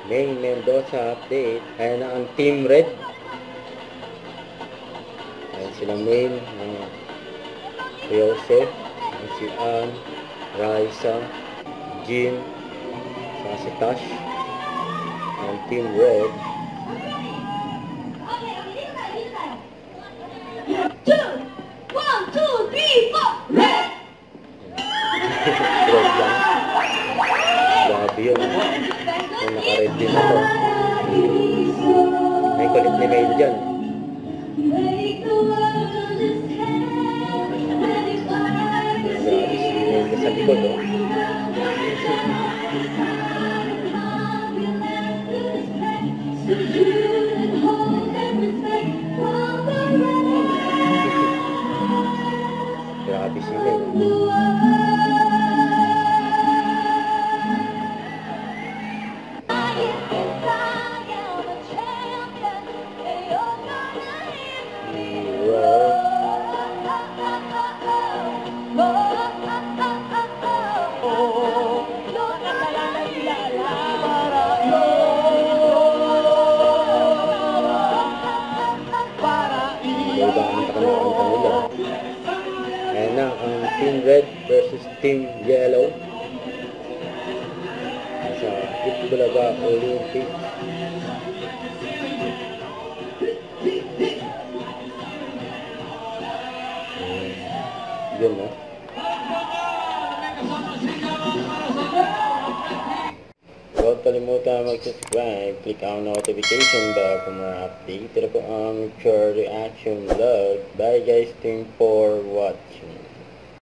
May Mendoza update. Ayan na ang Team Red. Ayan sila Main, Joseph, si Ann, Raisa, Jean, si Tash. Ang Team Red. One, two, three, four, red! Red lang. Grabe yun. Kung naka-red din ako. May kulit ni Mail dyan. Grabe si Mail sa likod, oh. Grabe si Mail. Ayan na ang Team Red versus Team Yellow sa Itbulaga Olympics. Yun na. Huwag kalimutan mag-subscribe, click ang notification bell para mga update. Ito po ang Pure Reaction Vlog. Bye guys, thanks for watching.